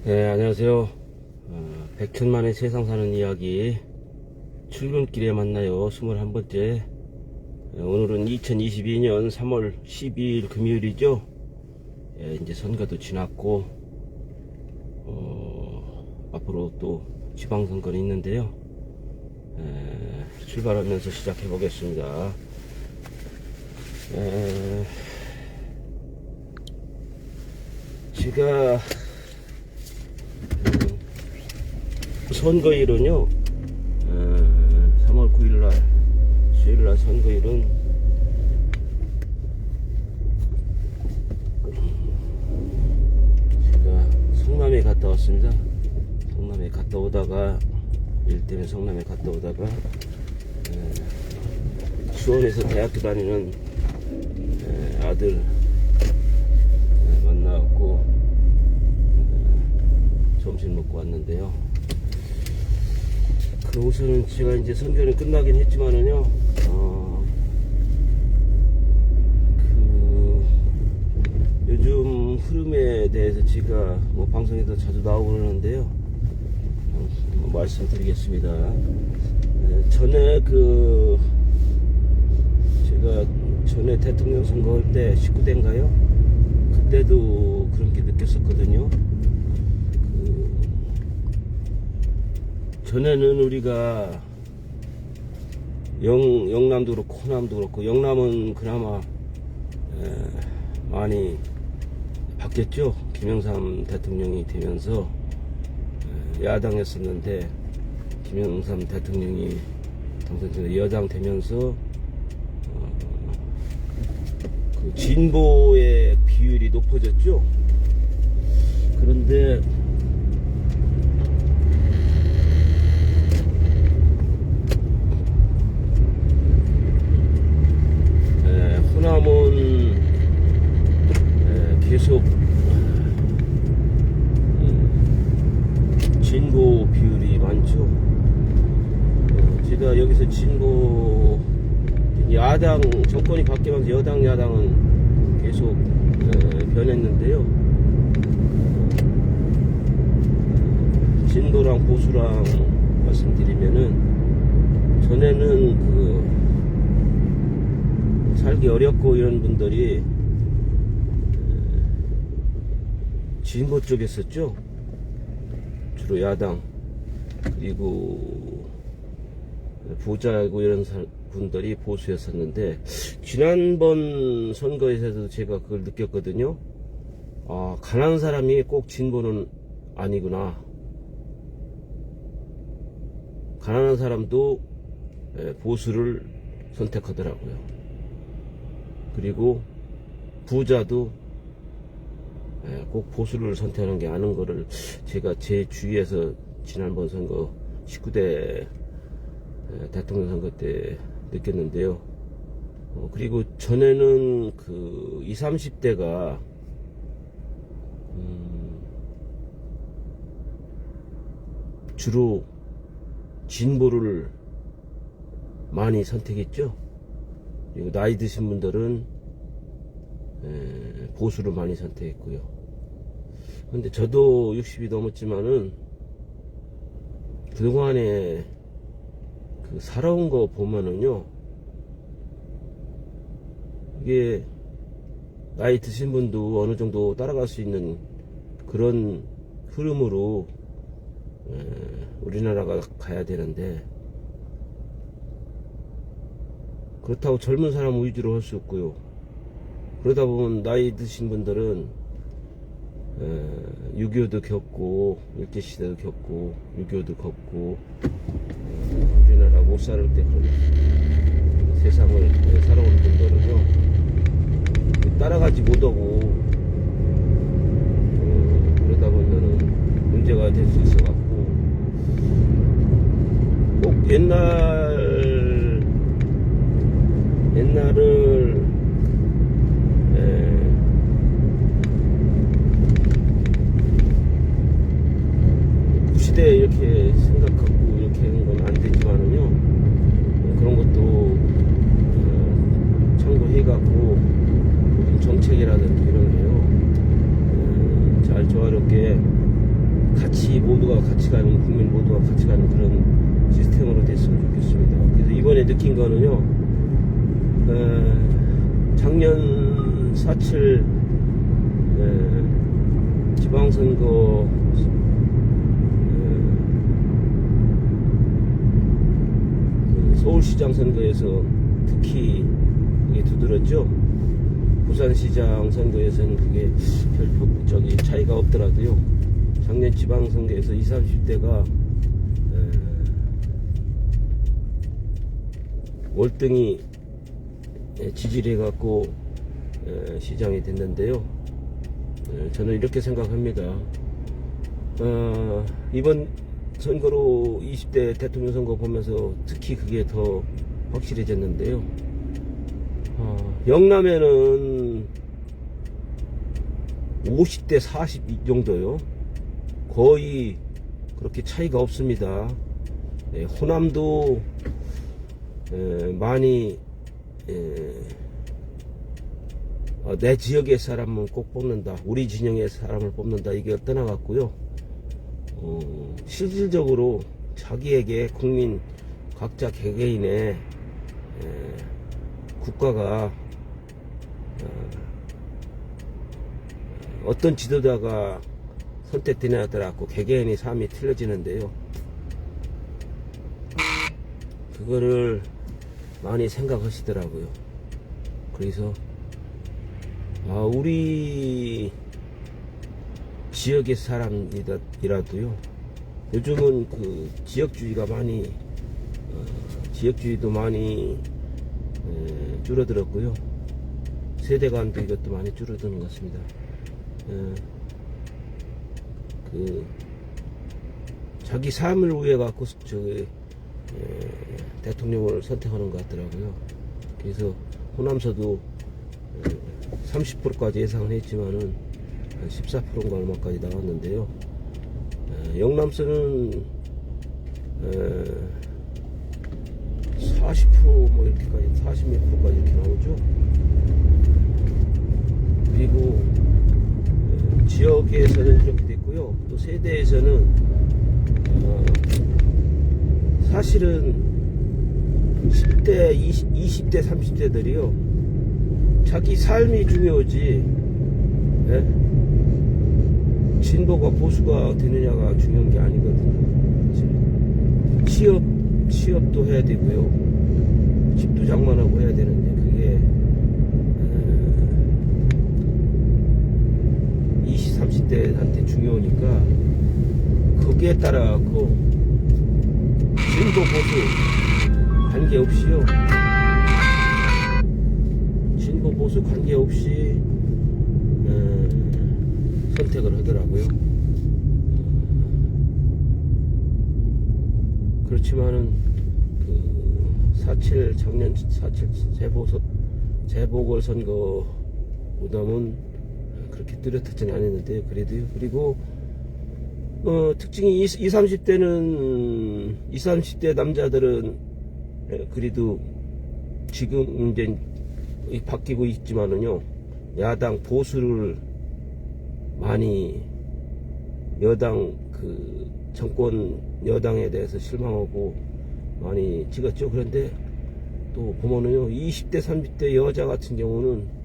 네, 안녕하세요. 백천만의 세상 사는 이야기 출근길에 만나요. 21번째. 오늘은 2022년 3월 12일 금요일이죠. 이제 선거도 지났고 앞으로 또 지방선거는 있는데요. 출발하면서 시작해 보겠습니다. 제가 선거일은요, 3월 9일날 수요일날 선거일은 제가 성남에 갔다 왔습니다. 성남에 갔다 오다가 일 때문에 성남에 갔다 오다가 수원에서 대학교 다니는 아들 만나갖고 점심 먹고 왔는데요. 그 우선은 제가 이제 선거는 끝나긴 했지만은요, 요즘 흐름에 대해서 제가 뭐 방송에도 자주 나오고 그러는데요. 말씀드리겠습니다. 전에 제가 전에 대통령 선거할 때 19대인가요? 그때도 그런 게 느꼈었거든요. 전에는 우리가 영남도 그렇고 호남도 그렇고, 영남은 그나마 많이 바뀌었죠. 김영삼 대통령이 되면서 야당이었었는데 김영삼 대통령이 당선돼서 여당 되면서 그 진보의 비율이 높아졌죠. 그런데 호남은 계속 진보 비율이 많죠. 제가 여기서 진보 야당 정권이 바뀌면서 여당 야당은 계속 변했는데요. 진보랑 보수랑 말씀드리면은, 전에는 살기 어렵고 이런 분들이 진보 쪽에 있었죠. 주로 야당, 그리고 부자고 이런 분들이 보수였었는데, 지난번 선거에서도 제가 그걸 느꼈거든요. 가난한 사람이 꼭 진보는 아니구나. 가난한 사람도 보수를 선택하더라고요. 그리고 부자도 꼭 보수를 선택하는 게 아닌 거를 제가 제 주위에서 지난번 선거 19대 대통령 선거 때 느꼈는데요. 그리고 전에는 그 20, 30대가 주로 진보를 많이 선택했죠. 그리고 나이 드신 분들은 보수를 많이 선택했고요. 근데 저도 60이 넘었지만은 그동안에 살아온 거 보면은요, 이게 나이 드신 분도 어느 정도 따라갈 수 있는 그런 흐름으로 우리나라가 가야 되는데, 그렇다고 젊은 사람 위주로 할 수 없고요. 그러다 보면 나이 드신 분들은 6.25도 겪고 일제시대도 겪고 6.25도 겪고 우리나라 못 살을 때 그런 세상을 살아온 분들은요, 따라가지 못하고 그러다 보면은 문제가 될 수 있어갖고, 꼭 옛날을 구시대 이렇게 생각하고 이렇게 하는 건 안 되지만은요, 그런 것도 참고해갖고 모든 정책이라든지 이런 게요, 잘 조화롭게 같이 모두가 같이 가는, 국민 모두가 같이 가는 그런 시스템으로 됐으면 좋겠습니다. 그래서 이번에 느낀 거는요, 작년 4.7 지방선거 서울시장 선거에서 특히 그게 두드렀죠. 부산시장 선거에서는 그게 별 차이가 없더라도요, 작년 지방선거에서 20, 30대가 월등히 지지를 해갖고 시장이 됐는데요. 저는 이렇게 생각합니다. 이번 선거로 20대 대통령 선거 보면서 특히 그게 더 확실해졌는데요. 영남에는 50대 40 정도요. 거의 그렇게 차이가 없습니다. 호남도 많이 내 지역의 사람은 꼭 뽑는다, 우리 진영의 사람을 뽑는다, 이게 떠나갔고요. 실질적으로 자기에게 국민 각자 개개인의 국가가 어떤 지도자가 선택되냐에 따라 개개인의 삶이 틀려지는데요. 그거를 많이 생각하시더라고요. 그래서 우리 지역의 사람이라도요, 요즘은 그 지역주의가 많이 지역주의도 많이 줄어들었고요. 세대간도 이것도 많이 줄어드는 것 같습니다. 그 자기 삶을 위해 갖고 대통령을 선택하는 것 같더라고요. 그래서 호남서도 30%까지 예상을 했지만은 한 14%인가 얼마까지 나왔는데요. 영남서는 40% 이렇게까지, 40몇 %까지 이렇게 나오죠. 그리고 지역에서는 이렇게 됐고요. 또 세대에서는 사실은 10대, 20대, 30대들이요, 자기 삶이 중요하지, 진보가 보수가 되느냐가 중요한 게 아니거든요. 취업도 해야 되고요, 집도 장만하고 해야 되는데, 그게 20, 30대한테 중요하니까 거기에 따라 갖고 진보 보수 관계없이요, 진보 보수 관계없이 선택을 하더라고요. 그렇지만은 그 4.7 작년 4.7 재보궐선거보다는 그렇게 뚜렷하지는 않았는데요. 그래도요. 그리고 특징이 20, 30대는 20, 30대 남자들은 그래도 지금 이제 바뀌고 있지만은요, 야당 보수를 많이, 여당 그 정권 여당에 대해서 실망하고 많이 찍었죠. 그런데 또 보면은요, 20대 30대 여자 같은 경우는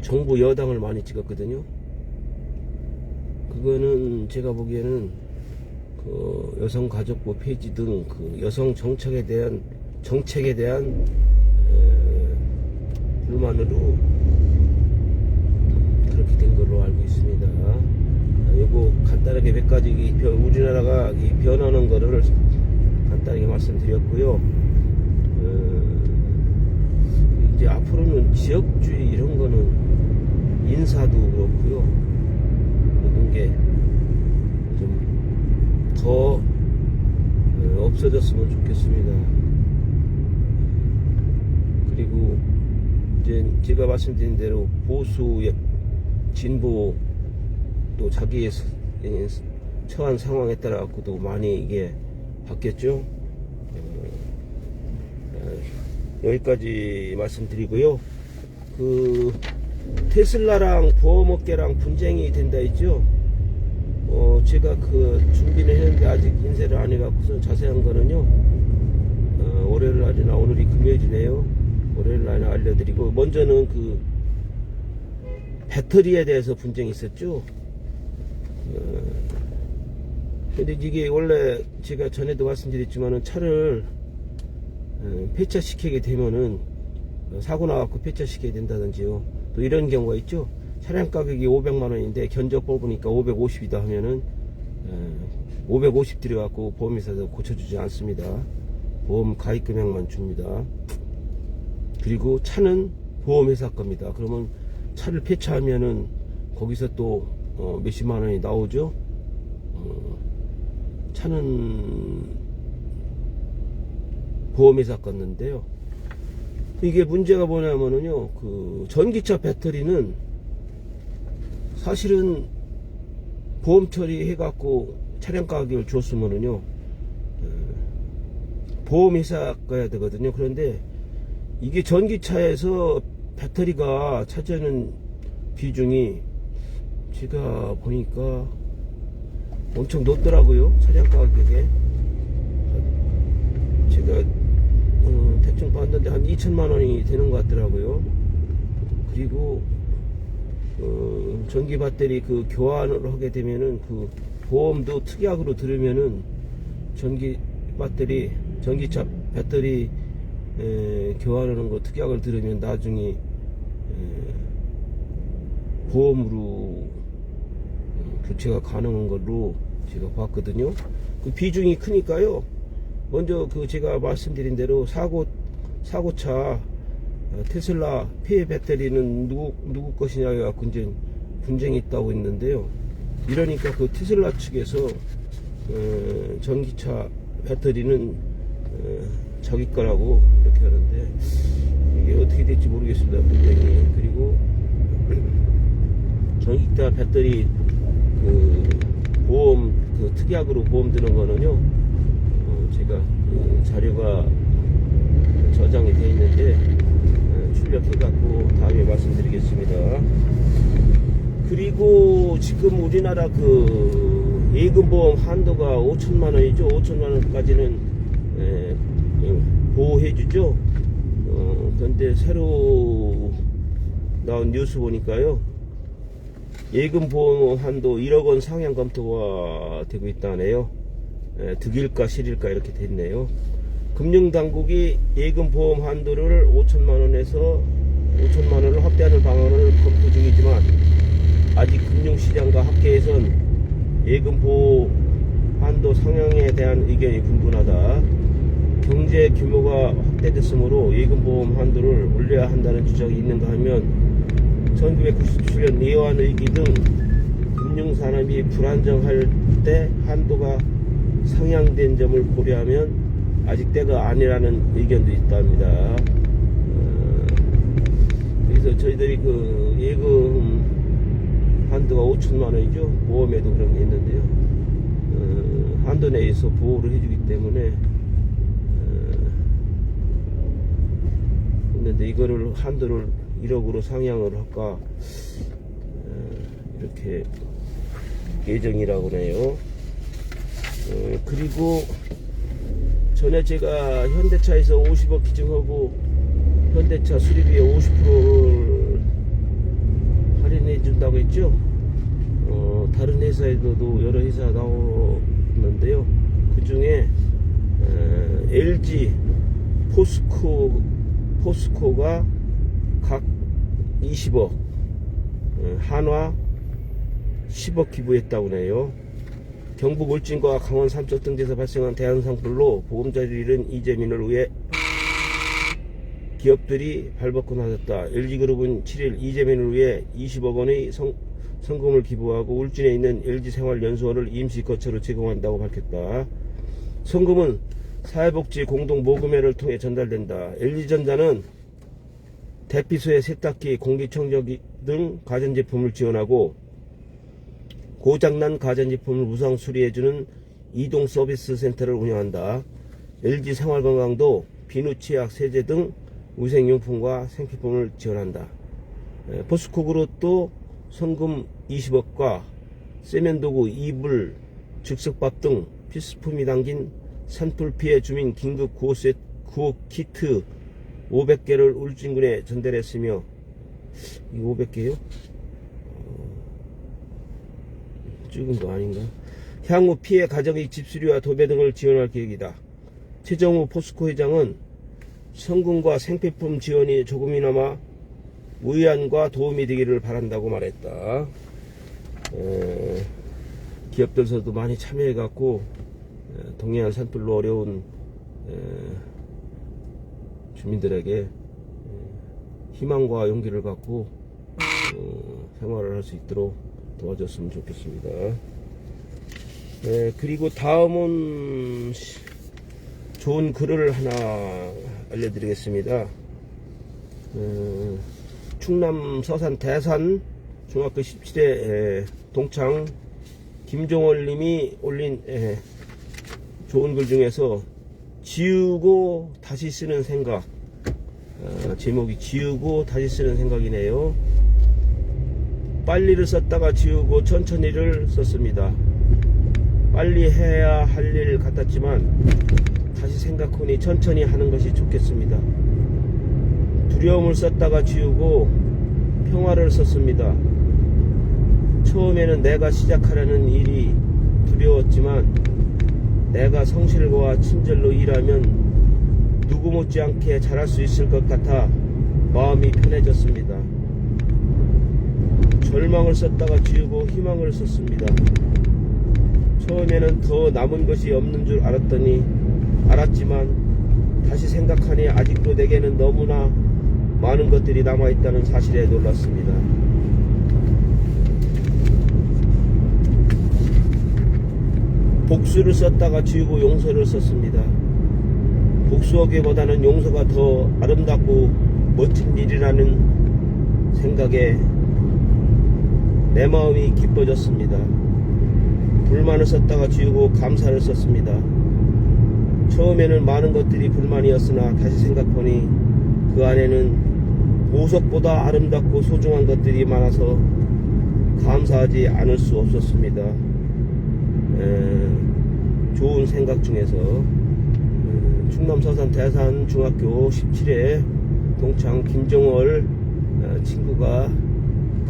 정부 여당을 많이 찍었거든요. 그거는 제가 보기에는 그 여성가족부 폐지 등 그 여성 정책에 대한 불만으로 그렇게 된 걸로 알고 있습니다. 요거 간단하게 몇 가지 우리나라가 변하는 거를 간단하게 말씀드렸고요. 이제 앞으로는 지역주의 이런 거는 인사도 그렇고요, 모든 게 좀 더 없어졌으면 좋겠습니다. 그리고 이제 제가 말씀드린 대로 보수, 진보, 또 자기의 처한 상황에 따라 갖고도 많이 이게 바뀌었죠. 여기까지 말씀드리고요. 테슬라랑 보험업계랑 분쟁이 된다 했죠. 제가 그 준비는 했는데 아직 인쇄를 안 해갖고서 자세한 거는요, 월요일 날이나 오늘이 금요일이네요. 월요일 날에 알려드리고, 먼저는 그 배터리에 대해서 분쟁이 있었죠. 근데 이게 원래 제가 전에도 말씀드렸지만은 차를 폐차시키게 되면은 사고 나갖고 폐차시켜야 된다든지요. 또 이런 경우가 있죠. 차량 가격이 500만원인데 견적 뽑으니까 550이다 하면은 550 들여갖고 보험회사에서 고쳐주지 않습니다. 보험 가입 금액만 줍니다. 그리고 차는 보험회사 겁니다. 그러면 차를 폐차하면은 거기서 또 몇십만원이 나오죠. 차는 보험회사 건데요. 이게 문제가 뭐냐면은요, 그 전기차 배터리는 사실은 보험 처리해갖고 차량 가격을 줬으면은요, 보험회사 가야 되거든요. 그런데 이게 전기차에서 배터리가 차지하는 비중이 제가 보니까 엄청 높더라고요. 차량 가격에. 제가 대충 봤는데 한 2천만원이 되는 것 같더라고요. 그리고 전기 배터리 그 교환을 하게 되면은 그 보험도 특약으로 들으면은 전기차 배터리 교환하는 거 특약을 들으면 나중에 보험으로 교체가 가능한 걸로 제가 봤거든요. 그 비중이 크니까요. 먼저 그 제가 말씀드린 대로 사고차 테슬라 폐 배터리는 누구 것이냐 해갖고 이제 분쟁이 있다고 했는데요. 이러니까 그 테슬라 측에서 전기차 배터리는 자기 거라고 이렇게 하는데 이게 어떻게 될지 모르겠습니다. 분쟁이. 그리고 전기차 배터리 그 보험 그 특약으로 보험 드는 거는요, 제가 그 자료가 저장이 되어 있는데 출력해 갖고 다음에 말씀드리겠습니다. 그리고 지금 우리나라 그 예금보험 한도가 5천만원이죠. 5천만원까지는 보호해 주죠. 그런데 새로 나온 뉴스 보니까요, 예금보험 한도 1억원 상향 검토가 되고 있다네요. 득일까 실일까 이렇게 됐네요. 금융당국이 예금보험 한도를 5천만원에서 5천만원을 확대하는 방안을 검토 중이지만 아직 금융시장과 학계에선 예금보험 한도 상향에 대한 의견이 분분하다. 경제 규모가 확대됐으므로 예금보험 한도를 올려야 한다는 주장이 있는가 하면 1997년 내환위기 등 금융산업이 불안정할 때 한도가 상향된 점을 고려하면 아직 때가 아니라는 의견도 있답니다. 그래서 저희들이 그 예금 한도가 5천만원이죠. 보험에도 그런 게 있는데요. 한도 내에서 보호를 해주기 때문에 근데 이거를 한도를 1억으로 상향을 할까 이렇게 예정이라고 하네요. 그리고 전에 제가 현대차에서 50억 기증하고 현대차 수리비에 50%를 할인해 준다고 했죠. 다른 회사에도 여러 회사 나오는데요. 그 중에 LG, 포스코가 각 20억, 한화 10억 기부했다고 하네요. 경북 울진과 강원 삼척 등지에서 발생한 대한상불로 보험자를 잃은 이재민을 위해 기업들이 발벗고 나섰다. LG그룹은 7일 이재민을 위해 20억 원의 성금을 기부하고 울진에 있는 LG생활연수원을 임시 거처로 제공한다고 밝혔다. 성금은 사회복지 공동모금회를 통해 전달된다. LG전자는 대피소에 세탁기, 공기청정기 등 가전제품을 지원하고 고장난 가전제품을 무상 수리해주는 이동 서비스 센터를 운영한다. LG생활건강도 비누, 치약, 세제 등 위생용품과 생필품을 지원한다. 포스코 그룹도 성금 20억과 세면도구, 이불, 즉석밥 등 필수품이 담긴 산불 피해 주민 긴급 구호 키트 500개를 울진군에 전달했으며, 이 500개요? 찍은 거 아닌가? 향후 피해 가정의 집수리와 도배 등을 지원할 계획이다. 최정우 포스코 회장은 성금과 생필품 지원이 조금이나마 위안과 도움이 되기를 바란다고 말했다. 기업들서도 많이 참여해갖고 동해안 산불로 어려운 주민들에게 희망과 용기를 갖고 생활을 할 수 있도록 도와줬으면 좋겠습니다. 그리고 다음은 좋은 글을 하나 알려드리겠습니다. 충남 서산 대산 중학교 17회 동창 김종월 님이 올린 좋은 글 중에서 지우고 다시 쓰는 생각, 제목이 지우고 다시 쓰는 생각이네요. 빨리를 썼다가 지우고 천천히를 썼습니다. 빨리 해야 할 일 같았지만 다시 생각하니 천천히 하는 것이 좋겠습니다. 두려움을 썼다가 지우고 평화를 썼습니다. 처음에는 내가 시작하려는 일이 두려웠지만 내가 성실과 친절로 일하면 누구 못지않게 잘할 수 있을 것 같아 마음이 편해졌습니다. 절망을 썼다가 지우고 희망을 썼습니다. 처음에는 더 남은 것이 없는 줄 알았지만 다시 생각하니 아직도 내게는 너무나 많은 것들이 남아있다는 사실에 놀랐습니다. 복수를 썼다가 지우고 용서를 썼습니다. 복수하기보다는 용서가 더 아름답고 멋진 일이라는 생각에 내 마음이 기뻐졌습니다. 불만을 썼다가 지우고 감사를 썼습니다. 처음에는 많은 것들이 불만이었으나 다시 생각하니 그 안에는 보석보다 아름답고 소중한 것들이 많아서 감사하지 않을 수 없었습니다. 좋은 생각 중에서 충남 서산 대산 중학교 17회 동창 김정월 친구가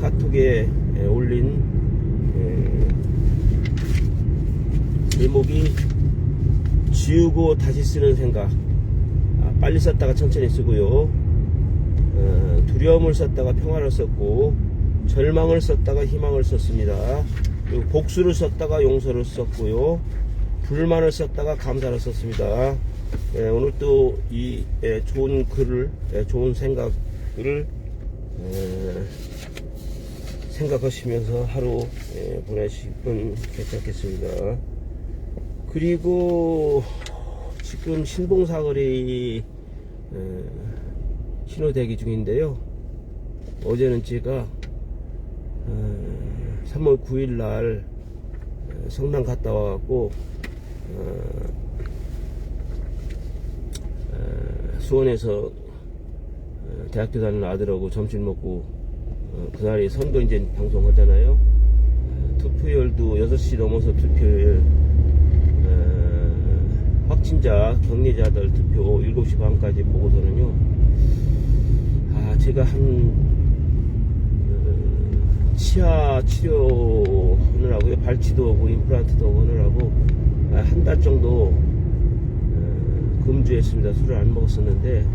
카톡에 올린 제목이 지우고 다시 쓰는 생각. 빨리 썼다가 천천히 쓰고요. 두려움을 썼다가 평화를 썼고, 절망을 썼다가 희망을 썼습니다. 그리고 복수를 썼다가 용서를 썼고요. 불만을 썼다가 감사를 썼습니다. 오늘 또 이 좋은 글을, 좋은 생각을 생각하시면서 하루 보내시면 괜찮겠습니다. 그리고 지금 신봉사거리 신호 대기 중인데요. 어제는 제가 3월 9일 날 성남 갔다 와갖고 수원에서 대학교 다니는 아들하고 점심 먹고 그날이 선거인제 방송하잖아요. 투표율도 6시 넘어서 투표율, 확진자 격리자들 투표 7시 반까지 보고서는요, 제가 치아 치료 하느라고요, 발치도 하고 임플란트도 하느라고 한 달 정도 금주했습니다. 술을 안 먹었었는데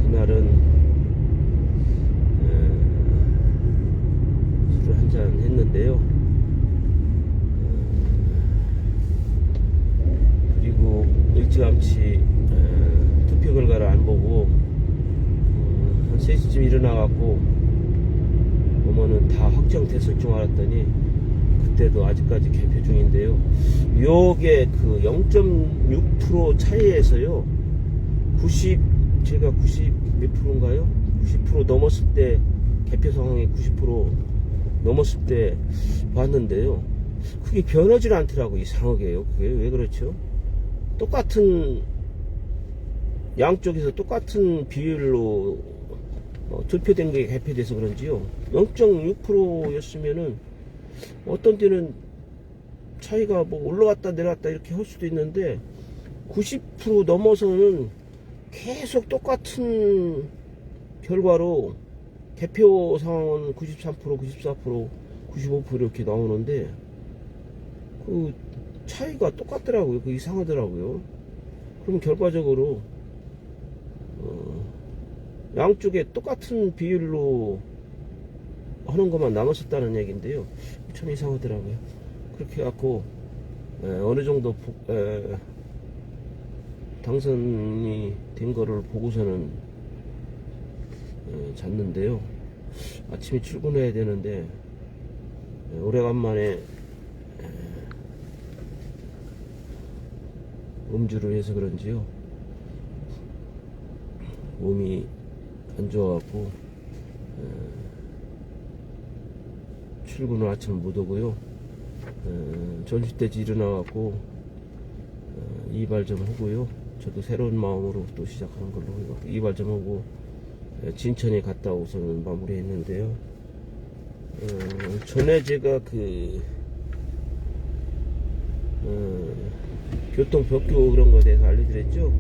그날은 술을 한잔 했는데요. 그리고 일찌감치 투표 결과를 안 보고 한 3시쯤 일어나갖고 보면은 다 확정됐을 줄 알았더니 그때도 아직까지 개표 중인데요. 요게 그 0.6% 차이에서요, 제가 90 몇 프로인가요? 90% 넘었을 때, 개표 상황이 90% 넘었을 때 봤는데요. 그게 변하지 않더라고, 이상하게요. 그게 왜 그렇죠? 똑같은, 양쪽에서 똑같은 비율로 투표된 게 개표돼서 그런지요. 0.6%였으면은 어떤 때는 차이가 뭐 올라갔다 내려갔다 이렇게 할 수도 있는데 90% 넘어서는 계속 똑같은 결과로 개표 상황은 93%, 94%, 95% 이렇게 나오는데 그 차이가 똑같더라고요. 그 이상하더라고요. 그럼 결과적으로 양쪽에 똑같은 비율로 하는 것만 남았었다는 얘기인데요. 참 이상하더라고요. 그렇게 해갖고 어느 정도 당선이 된 거를 보고서는 잤는데요. 아침에 출근해야 되는데 오래간만에 음주를 해서 그런지요. 몸이 안 좋아갖고 출근을 아침에 못 오고요. 전시때지 일어나갖고 이발 좀 하고요. 저도 새로운 마음으로 또 시작하는 걸로 이발 좀 하고 진천에 갔다 오서는 마무리했는데요. 전에 제가 교통 벽교 그런 거에 대해서 알려드렸죠.